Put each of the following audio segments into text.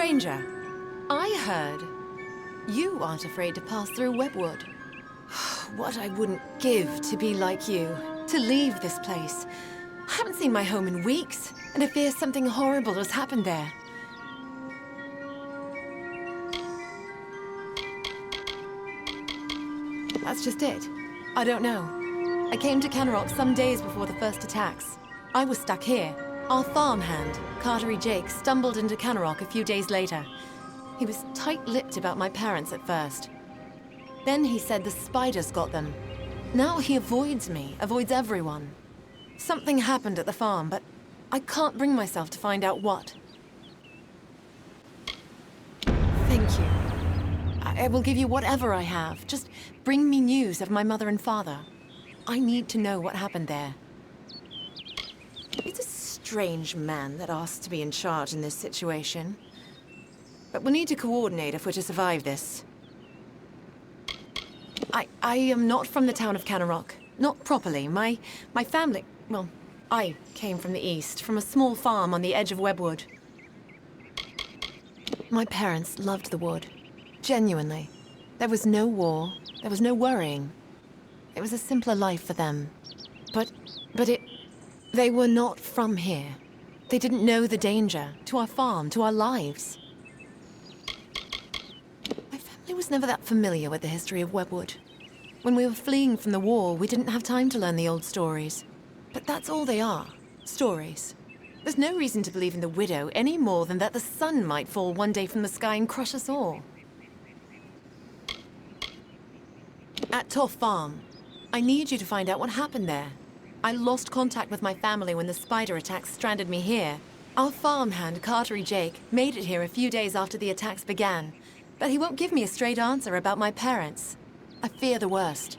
Stranger, I heard you aren't afraid to pass through Webwood. What I wouldn't give to be like you, to leave this place. I haven't seen my home in weeks, and I fear something horrible has happened there. That's just it. I don't know. I came to Canrock some days before the first attacks. I was stuck here. Our farmhand, Cartery Jake, stumbled into Canrock a few days later. He was tight-lipped about my parents at first. Then he said the spiders got them. Now he avoids me, avoids everyone. Something happened at the farm, but I can't bring myself to find out what. Thank you. I will give you whatever I have. Just bring me news of my mother and father. I need to know what happened there. It's a strange man that asks to be in charge in this situation. But we'll need to coordinate if we're to survive this. I am not from the town of Canrock. Not properly. My family... Well, I came from the east, from a small farm on the edge of Webwood. My parents loved the wood. Genuinely. There was no war. There was no worrying. It was a simpler life for them. But they were not from here. They didn't know the danger to our farm, to our lives. My family was never that familiar with the history of Webwood. When we were fleeing from the war, we didn't have time to learn the old stories. But that's all they are, stories. There's no reason to believe in the widow any more than that the sun might fall one day from the sky and crush us all. At Toff Farm, I need you to find out what happened there. I lost contact with my family when the spider attacks stranded me here. Our farmhand, Cartery Jake, made it here a few days after the attacks began. But he won't give me a straight answer about my parents. I fear the worst.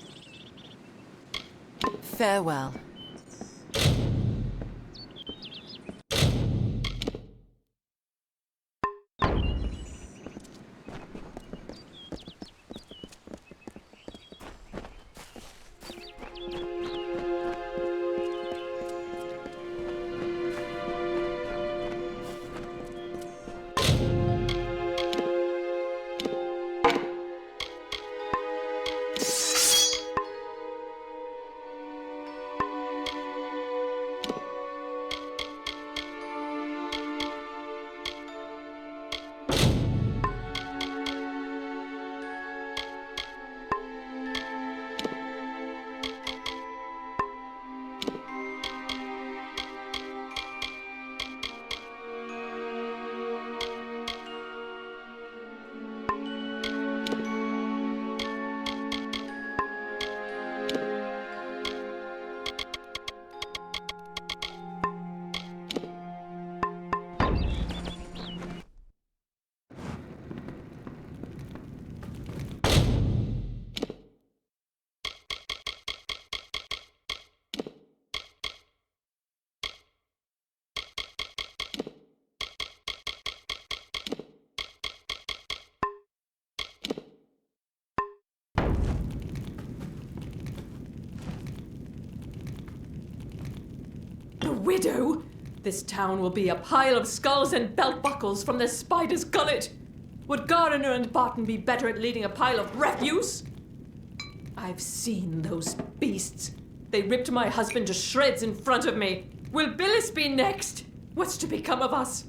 Farewell. Widow! This town will be a pile of skulls and belt buckles from the spider's gullet. Would Gardener and Barton be better at leading a pile of refuse? I've seen those beasts. They ripped my husband to shreds in front of me. Will Billis be next? What's to become of us?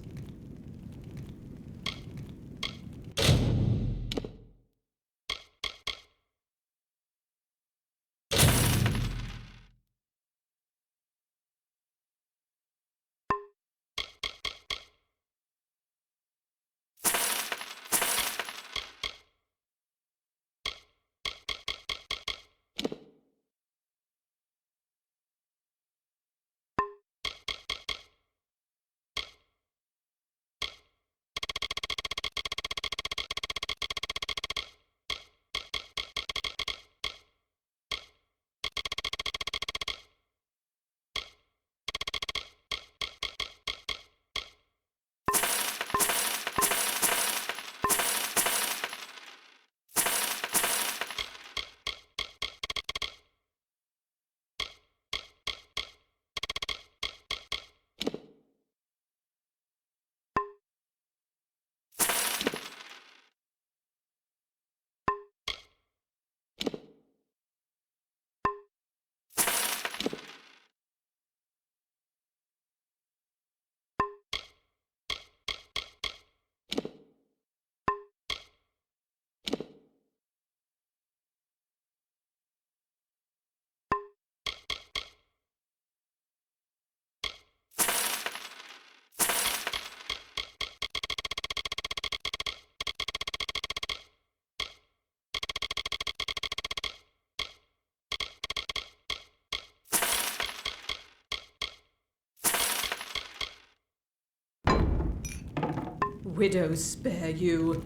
widow spare you.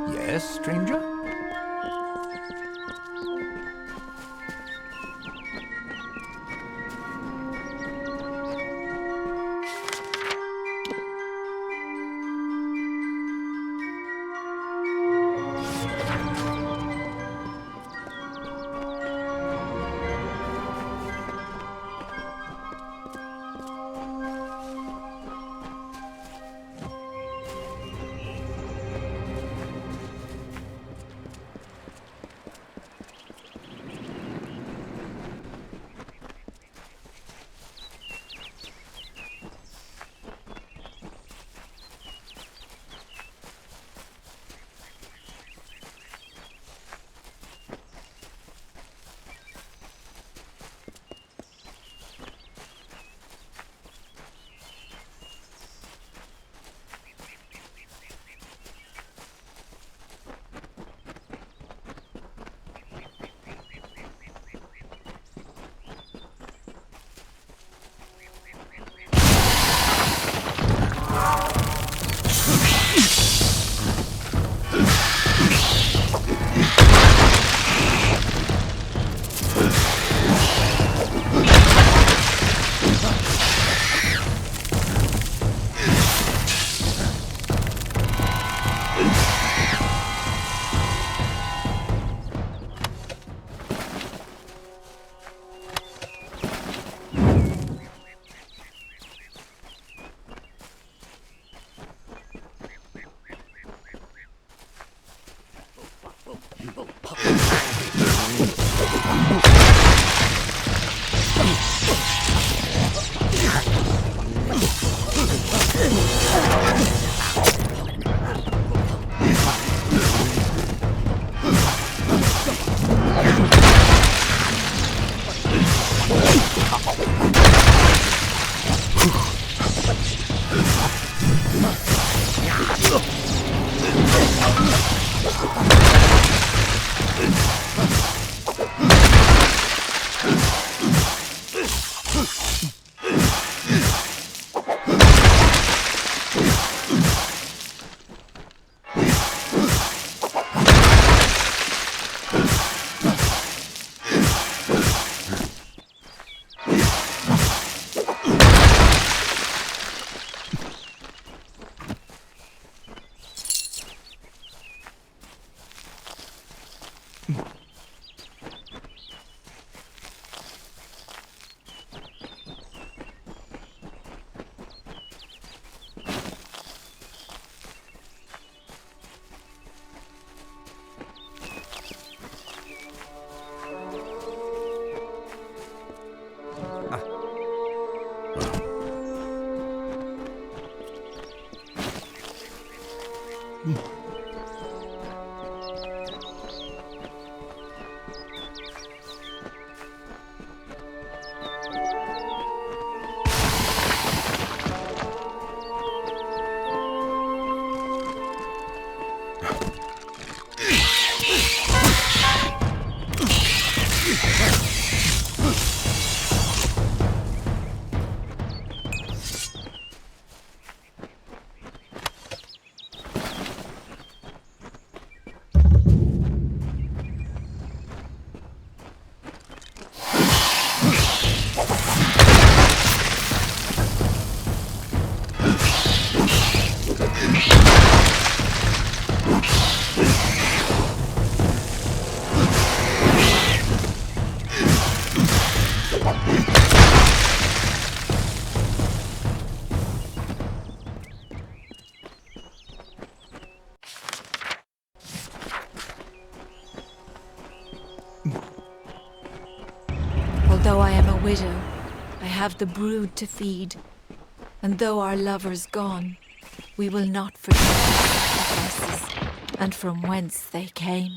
Yes, stranger? Though I am a widow, I have the brood to feed. And though our lover's gone, We will not forget the sacrifices and from whence they came.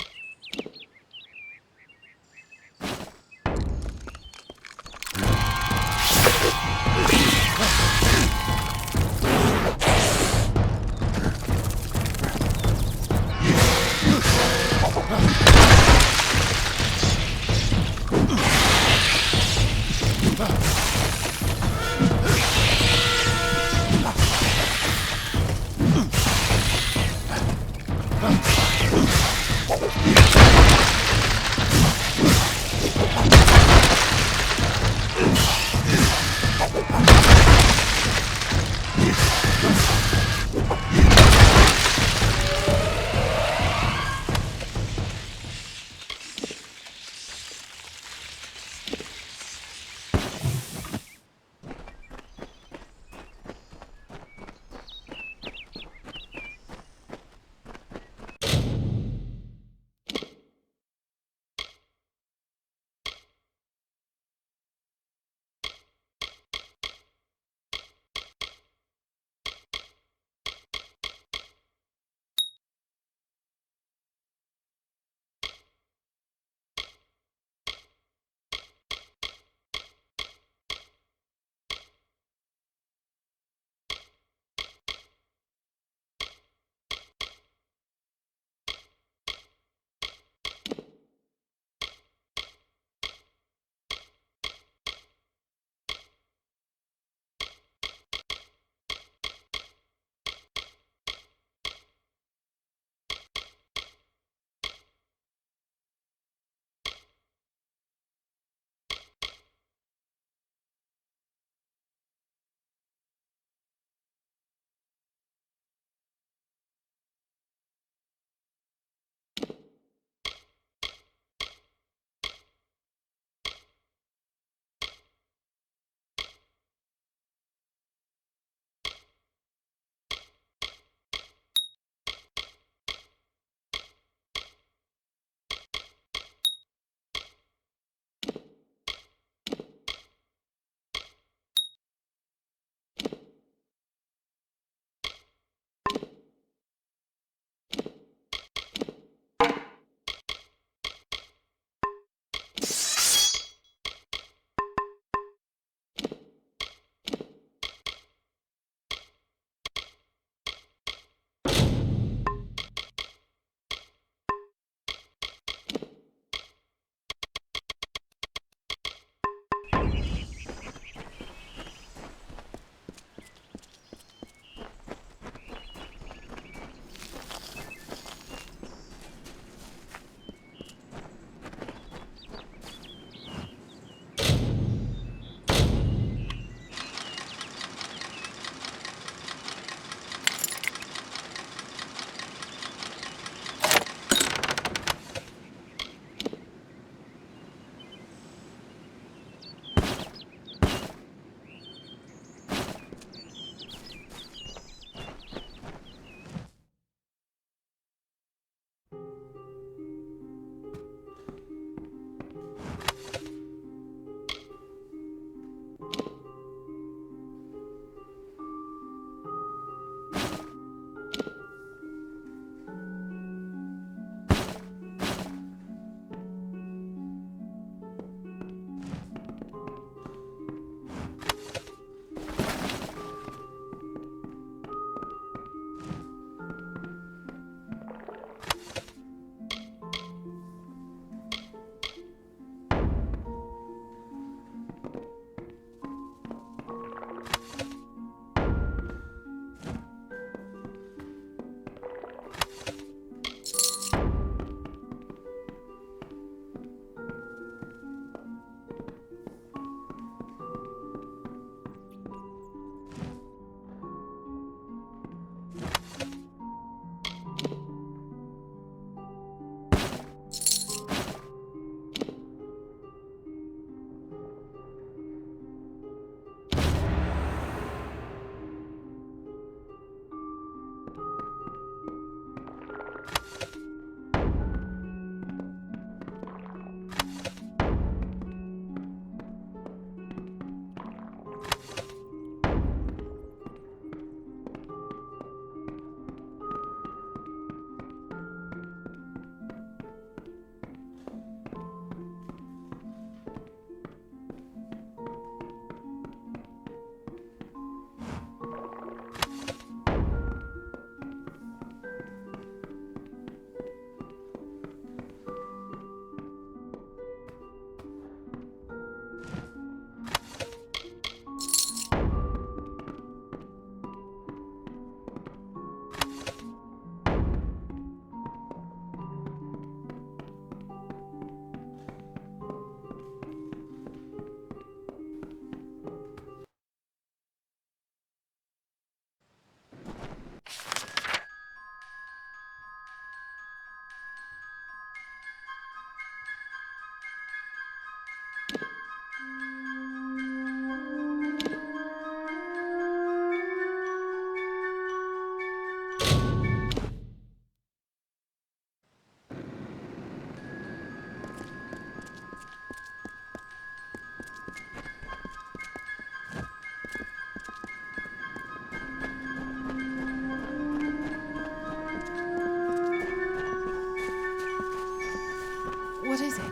What is it?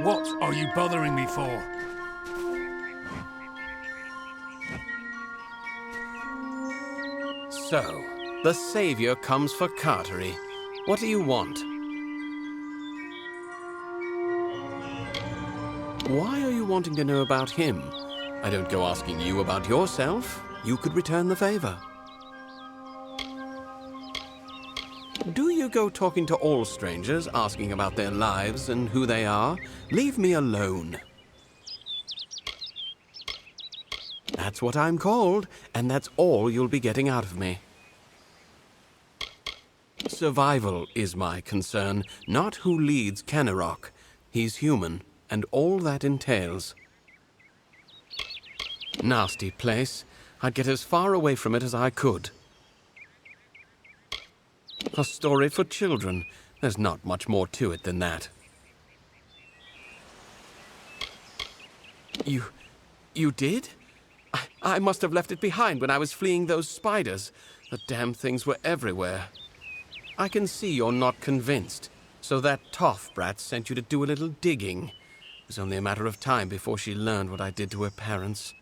What are you bothering me for? So, the savior comes for Cartery. What do you want? Why are you wanting to know about him? I don't go asking you about yourself. You could return the favor. Do you go talking to all strangers, asking about their lives and who they are? Leave me alone. That's what I'm called, and that's all you'll be getting out of me. Survival is my concern, not who leads Kennerock. He's human, and all that entails. Nasty place. I'd get as far away from it as I could. A story for children. There's not much more to it than that. You did? I must have left it behind when I was fleeing those spiders. The damn things were everywhere. I can see you're not convinced. So that toff brat sent you to do a little digging. It was only a matter of time before she learned what I did to her parents.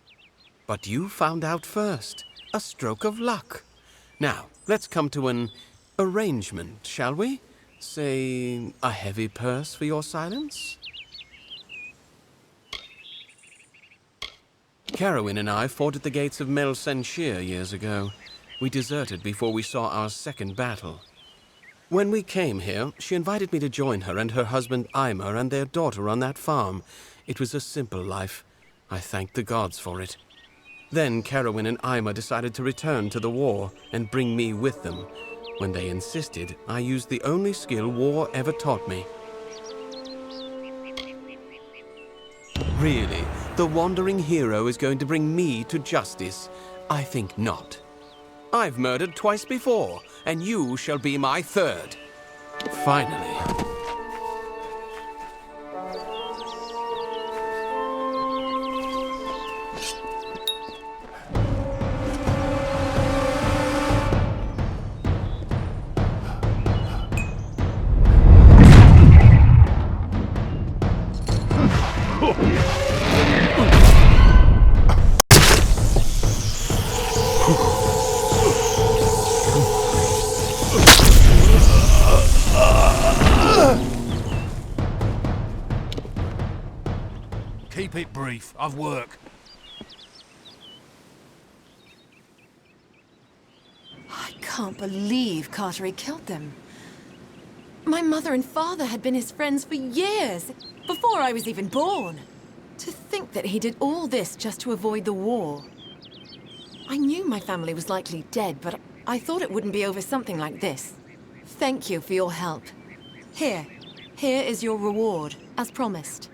But you found out first. A stroke of luck. Now, let's come to an arrangement, shall we? Say, a heavy purse for your silence? Carowin and I fought at the gates of Mel Senshir years ago. We deserted before we saw our second battle. When we came here, she invited me to join her and her husband Eimer and their daughter on that farm. It was a simple life. I thanked the gods for it. Then Carowin and Eimer decided to return to the war and bring me with them. When they insisted, I used the only skill war ever taught me. Really, the wandering hero is going to bring me to justice? I think not. I've murdered twice before, and you shall be my third. Finally. Keep it brief. I've work. I can't believe Cartery killed them. My mother and father had been his friends for years, before I was even born. To think that he did all this just to avoid the war. I knew my family was likely dead, but I thought it wouldn't be over something like this. Thank you for your help. Here is your reward, as promised.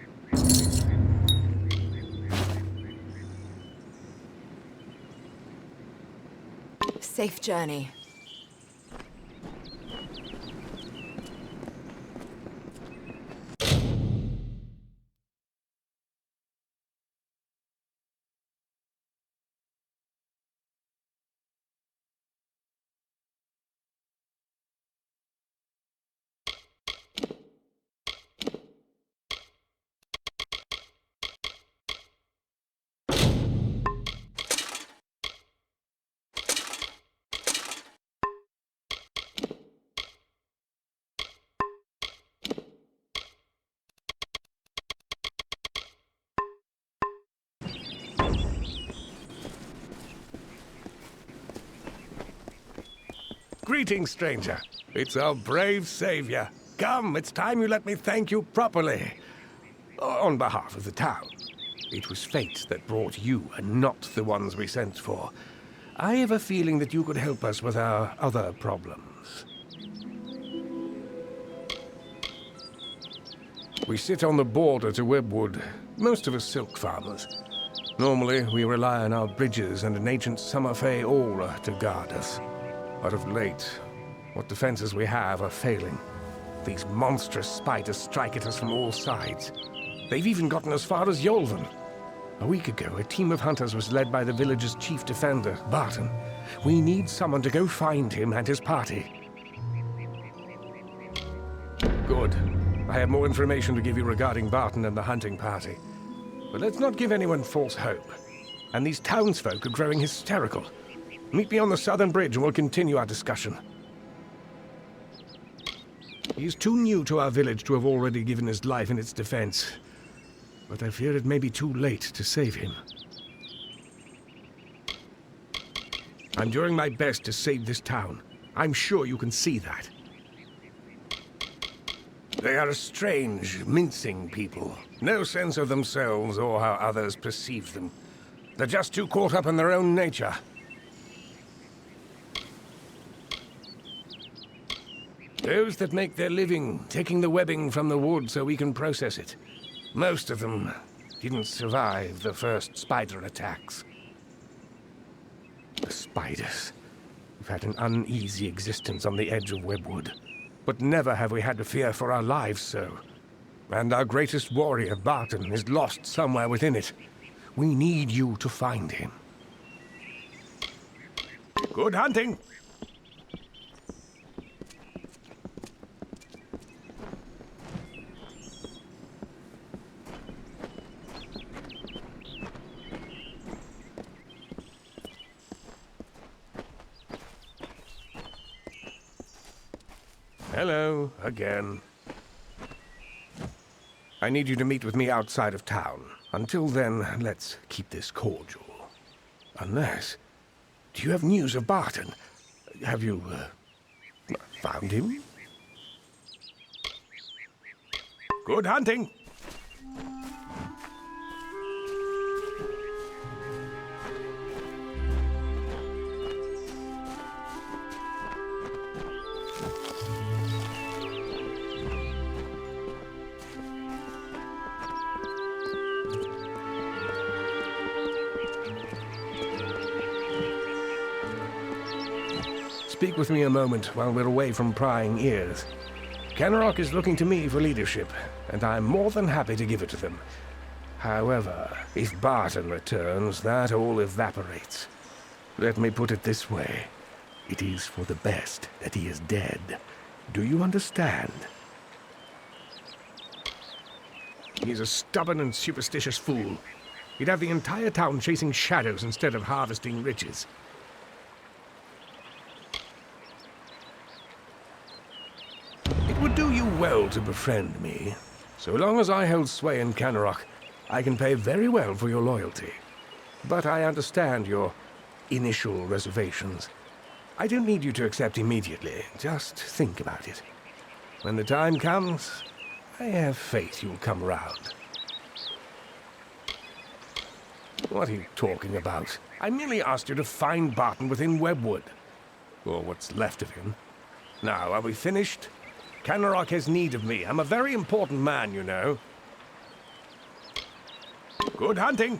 Safe journey. Greetings, stranger. It's our brave savior. Come, it's time you let me thank you properly. On behalf of the town. It was fate that brought you, and not the ones we sent for. I have a feeling that you could help us with our other problems. We sit on the border to Webwood, most of us silk farmers. Normally, we rely on our bridges and an ancient Summerfey aura to guard us. But of late, what defenses we have are failing. These monstrous spiders strike at us from all sides. They've even gotten as far as Yolven. A week ago, a team of hunters was led by the village's chief defender, Barton. We need someone to go find him and his party. Good. I have more information to give you regarding Barton and the hunting party. But let's not give anyone false hope. And these townsfolk are growing hysterical. Meet me on the southern bridge and we'll continue our discussion. He's too new to our village to have already given his life in its defense. But I fear it may be too late to save him. I'm doing my best to save this town. I'm sure you can see that. They are a strange, mincing people. No sense of themselves or how others perceive them. They're just too caught up in their own nature. Those that make their living taking the webbing from the wood so we can process it. Most of them didn't survive the first spider attacks. The spiders. We've had an uneasy existence on the edge of Webwood. But never have we had to fear for our lives so. And our greatest warrior, Barton, is lost somewhere within it. We need you to find him. Good hunting! Hello, again. I need you to meet with me outside of town. Until then, let's keep this cordial. Unless... Do you have news of Barton? Have you, found him? Good hunting! Speak with me a moment while we're away from prying ears. Kenrock is looking to me for leadership, and I'm more than happy to give it to them. However, if Barton returns, that all evaporates. Let me put it this way. It is for the best that he is dead. Do you understand? He's a stubborn and superstitious fool. He'd have the entire town chasing shadows instead of harvesting riches. It would do you well to befriend me. So long as I hold sway in Kenrock, I can pay very well for your loyalty. But I understand your initial reservations. I don't need you to accept immediately. Just think about it. When the time comes, I have faith you'll come around. What are you talking about? I merely asked you to find Barton within Webwood. Or what's left of him. Now, are we finished? Kenrock has need of me. I'm a very important man, you know. Good hunting!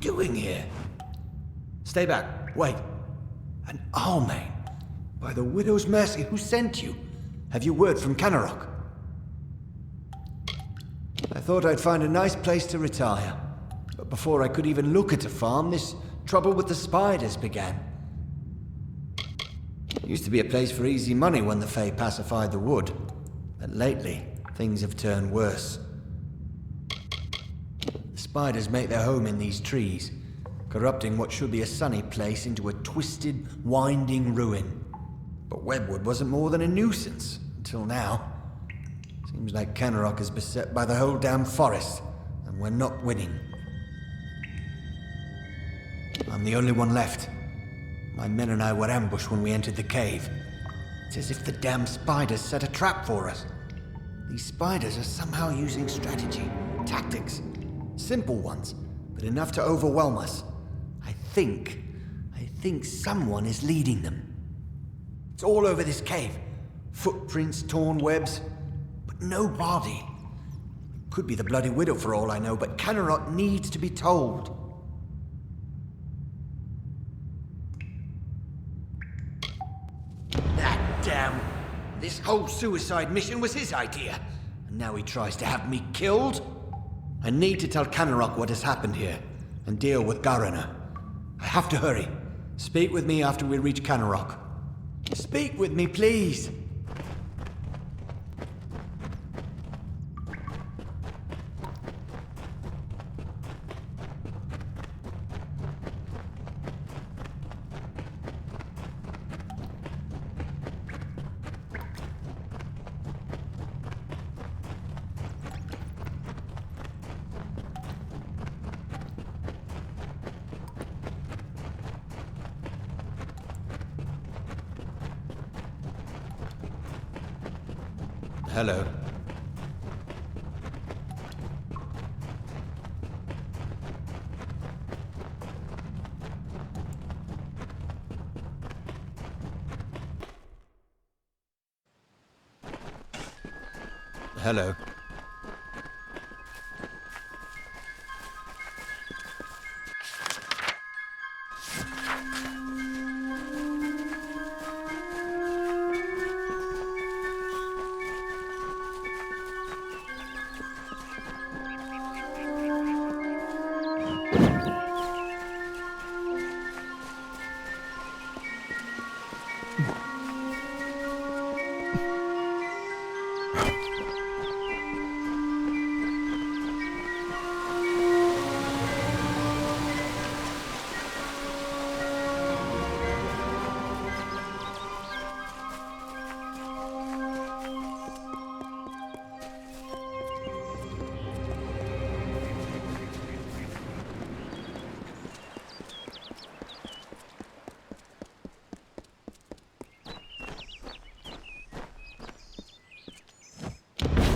doing here? Stay back. Wait. An Almain? By the widow's mercy, who sent you? Have you word from Canarok? I thought I'd find a nice place to retire. But before I could even look at a farm, this trouble with the spiders began. It used to be a place for easy money when the Fae pacified the wood. But lately, things have turned worse. The spiders make their home in these trees, corrupting what should be a sunny place into a twisted, winding ruin. But Webwood wasn't more than a nuisance, until now. Seems like Canarok is beset by the whole damn forest, and we're not winning. I'm the only one left. My men and I were ambushed when we entered the cave. It's as if the damn spiders set a trap for us. These spiders are somehow using strategy, tactics. Simple ones, but enough to overwhelm us. I think someone is leading them. It's all over this cave. Footprints, torn webs, but no body. Could be the Bloody Widow for all I know, but Canarok needs to be told. Damn! This whole suicide mission was his idea. And now he tries to have me killed? I need to tell Canarok what has happened here, and deal with Garana. I have to hurry. Speak with me after we reach Canarok. Speak with me, please! Hello. Hello.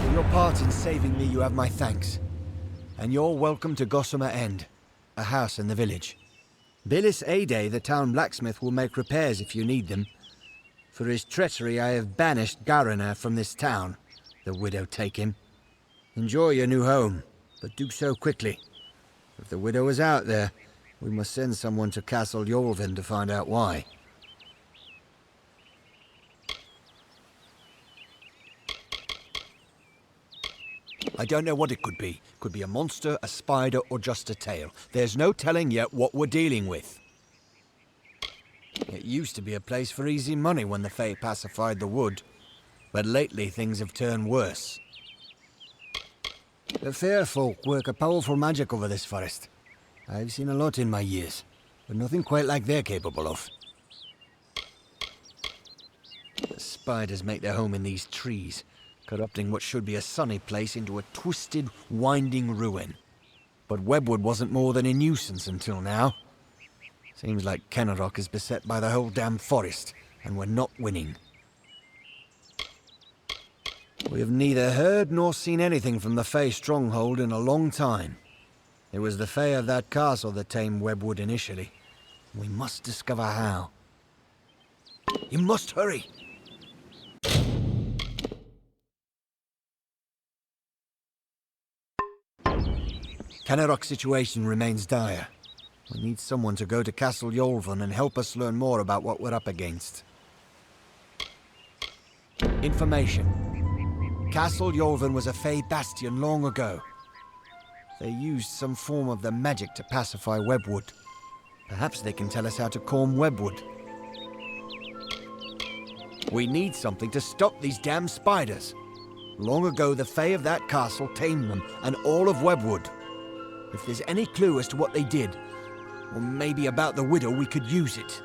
For your part in saving me, you have my thanks. And you're welcome to Gossamer End, a house in the village. Billis Ade, the town blacksmith, will make repairs if you need them. For his treachery, I have banished Garana from this town. The widow take him. Enjoy your new home, but do so quickly. If the widow is out there, we must send someone to Castle Yolvin to find out why. I don't know what it could be. Could be a monster, a spider, or just a tale. There's no telling yet what we're dealing with. It used to be a place for easy money when the Fae pacified the wood. But lately things have turned worse. The fair folk work a powerful magic over this forest. I've seen a lot in my years, but nothing quite like they're capable of. The spiders make their home in these trees, corrupting what should be a sunny place into a twisted, winding ruin. But Webwood wasn't more than a nuisance until now. Seems like Canarok is beset by the whole damn forest, and we're not winning. We have neither heard nor seen anything from the Fae stronghold in a long time. It was the Fae of that castle that tamed Webwood initially. We must discover how. You must hurry! Canarok's situation remains dire. We need someone to go to Castle Yolvun and help us learn more about what we're up against. Information. Castle Yolvun was a Fey bastion long ago. They used some form of the magic to pacify webwood. Perhaps they can tell us how to comb webwood. We need something to stop these damn spiders. Long ago, the Fae of that castle tamed them and all of webwood. If there's any clue as to what they did, or maybe about the widow, we could use it.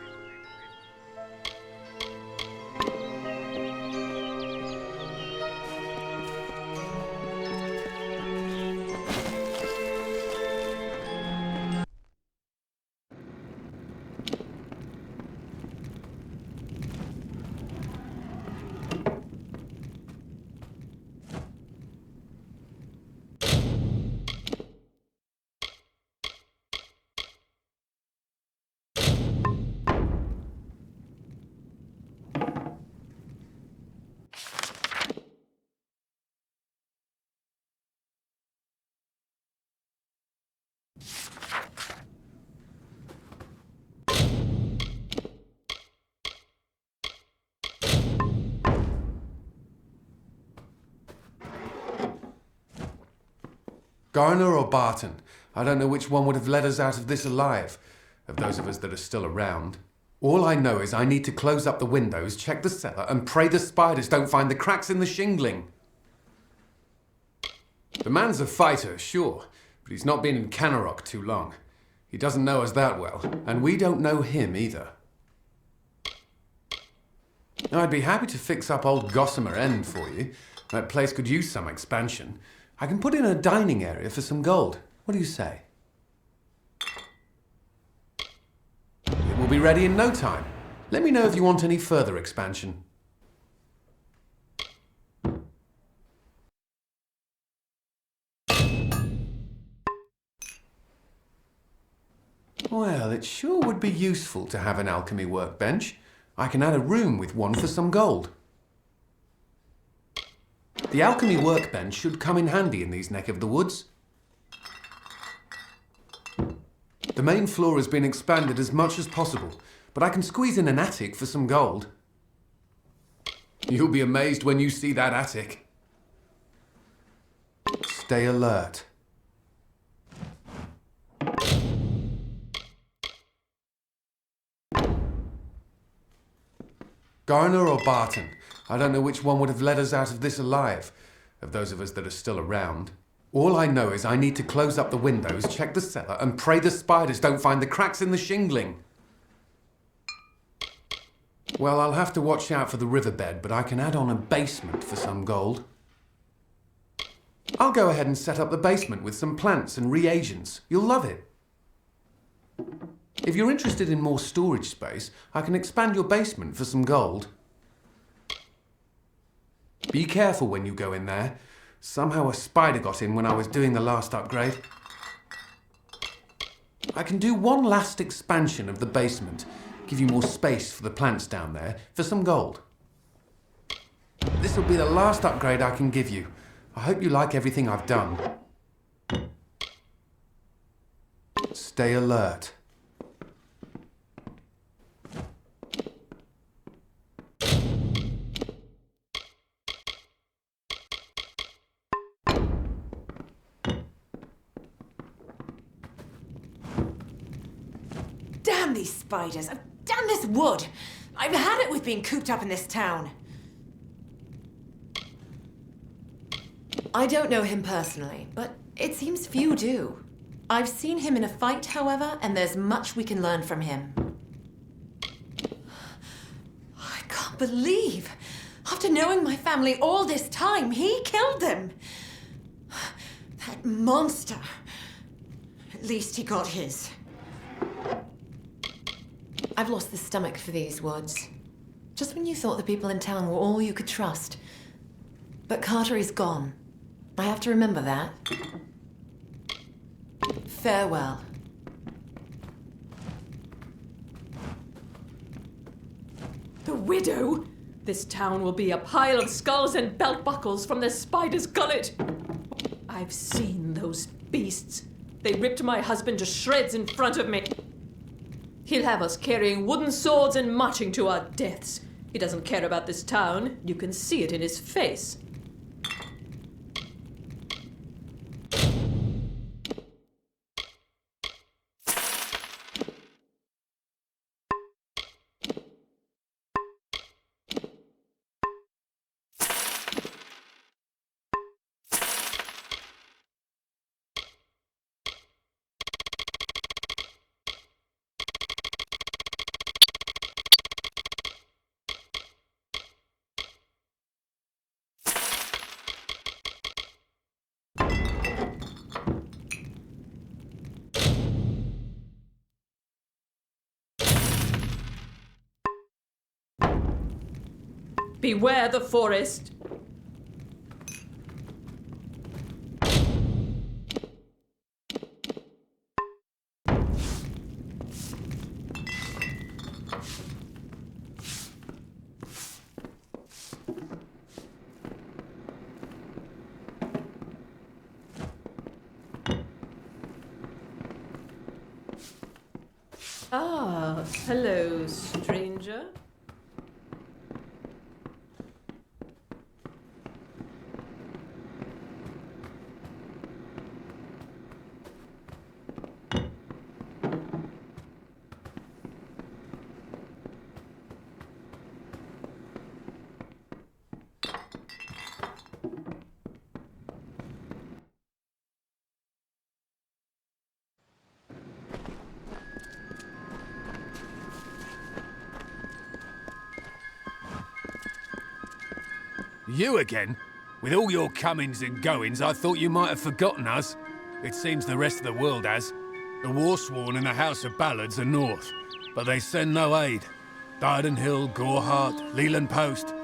Garner or Barton? I don't know which one would have let us out of this alive, of those of us that are still around. All I know is I need to close up the windows, check the cellar, and pray the spiders don't find the cracks in the shingling. The man's a fighter, sure, but he's not been in Canarok too long. He doesn't know us that well, and we don't know him either. Now, I'd be happy to fix up old Gossamer End for you. That place could use some expansion. I can put in a dining area for some gold. What do you say? It will be ready in no time. Let me know if you want any further expansion. Well, it sure would be useful to have an alchemy workbench. I can add a room with one for some gold. The alchemy workbench should come in handy in these neck of the woods. The main floor has been expanded as much as possible, but I can squeeze in an attic for some gold. You'll be amazed when you see that attic. Stay alert. Garner or Barton? I don't know which one would have let us out of this alive, of those of us that are still around. All I know is I need to close up the windows, check the cellar, and pray the spiders don't find the cracks in the shingling. Well, I'll have to watch out for the riverbed, but I can add on a basement for some gold. I'll go ahead and set up the basement with some plants and reagents. You'll love it. If you're interested in more storage space, I can expand your basement for some gold. Be careful when you go in there. Somehow a spider got in when I was doing the last upgrade. I can do one last expansion of the basement, give you more space for the plants down there, for some gold. This will be the last upgrade I can give you. I hope you like everything I've done. Stay alert. Damn these spiders! Oh, damn this wood! I've had it with being cooped up in this town. I don't know him personally, but it seems few do. I've seen him in a fight, however, and there's much we can learn from him. I can't believe, after knowing my family all this time, he killed them. That monster. At least he got his. I've lost the stomach for these woods. Just when you thought the people in town were all you could trust. But Carter is gone. I have to remember that. Farewell. The widow? This town will be a pile of skulls and belt buckles from the spider's gullet. I've seen those beasts. They ripped my husband to shreds in front of me. He'll have us carrying wooden swords and marching to our deaths. He doesn't care about this town. You can see it in his face. Beware the forest. Ah, hello, stranger. You again? With all your comings and goings, I thought you might have forgotten us. It seems the rest of the world has. The Warsworn and the House of Ballards are north, but they send no aid. Dyden Hill, Gorehart, Leland Post.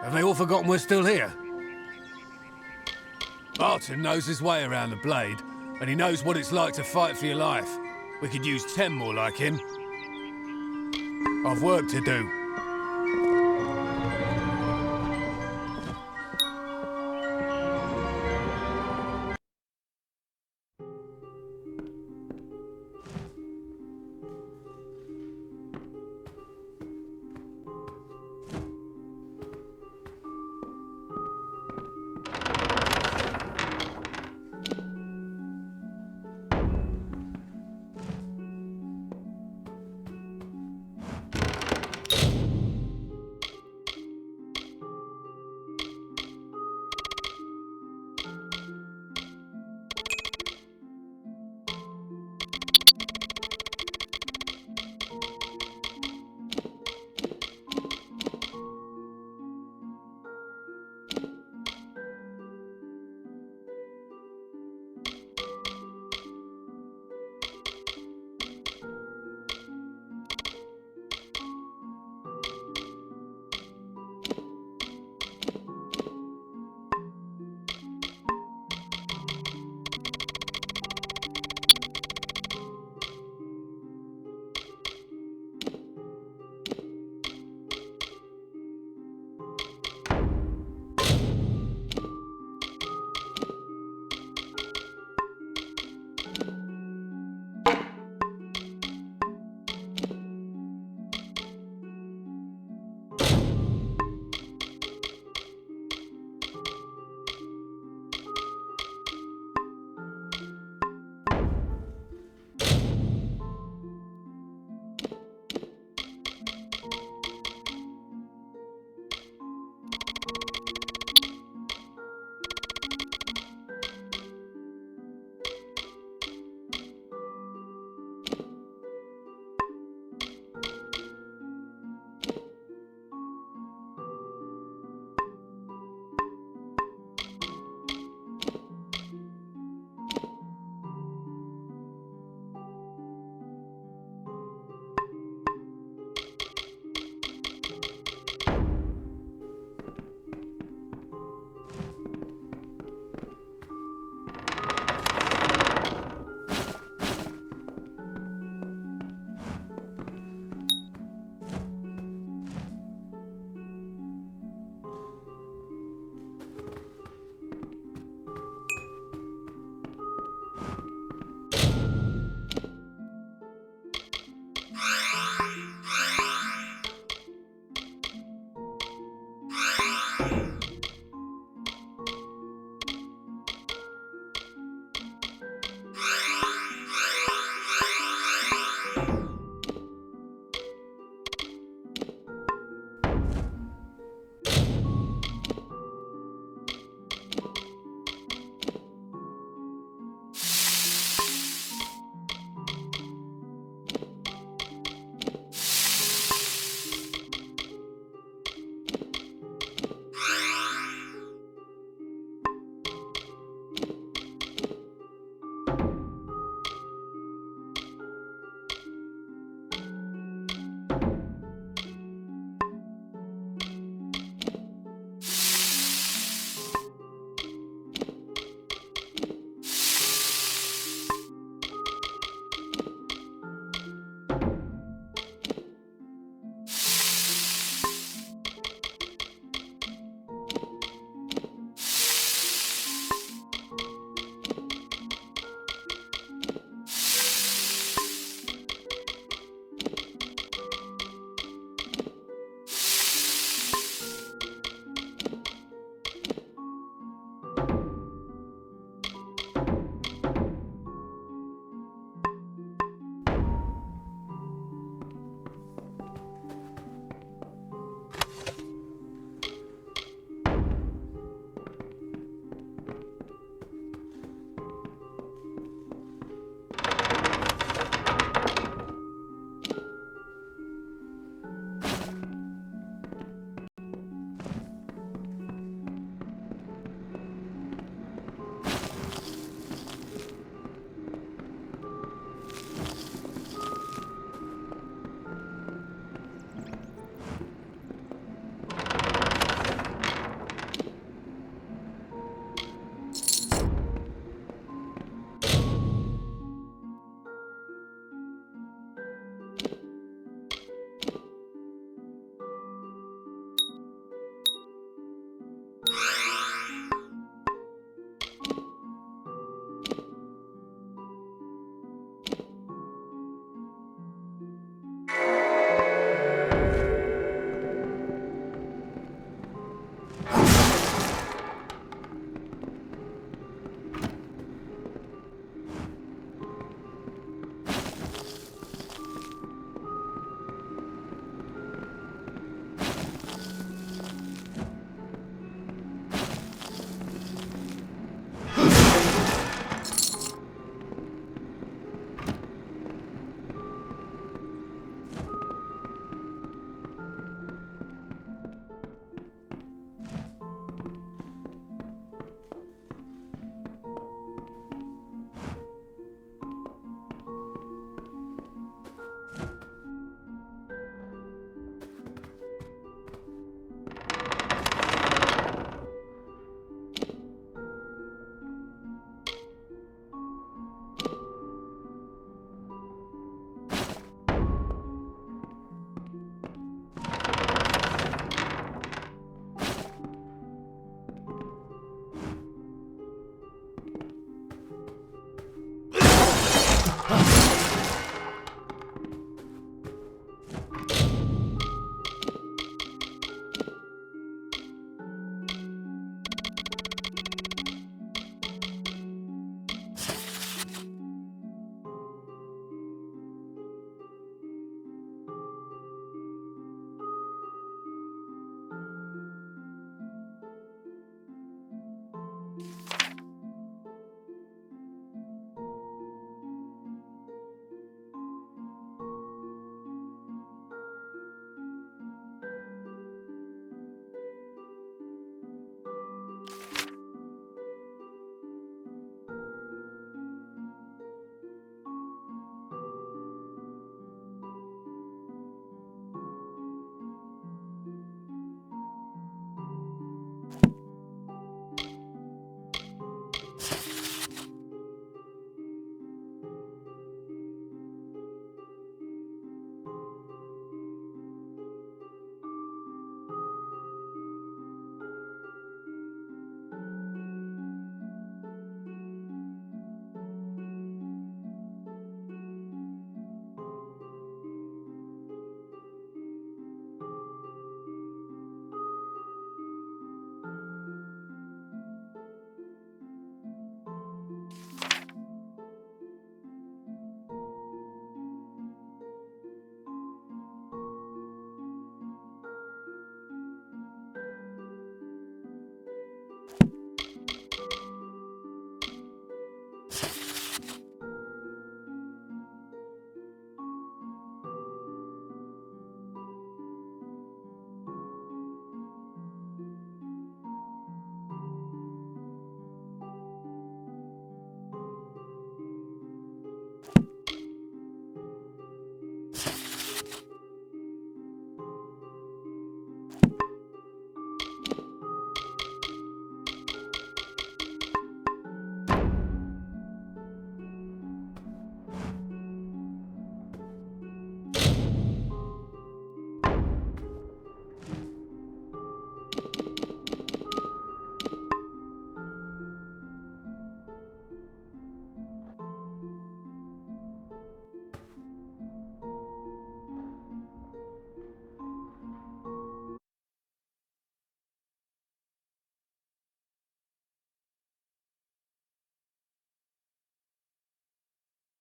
Have they all forgotten we're still here? Barton knows his way around the blade, and he knows what it's like to fight for your life. We could use 10 more like him. I've work to do.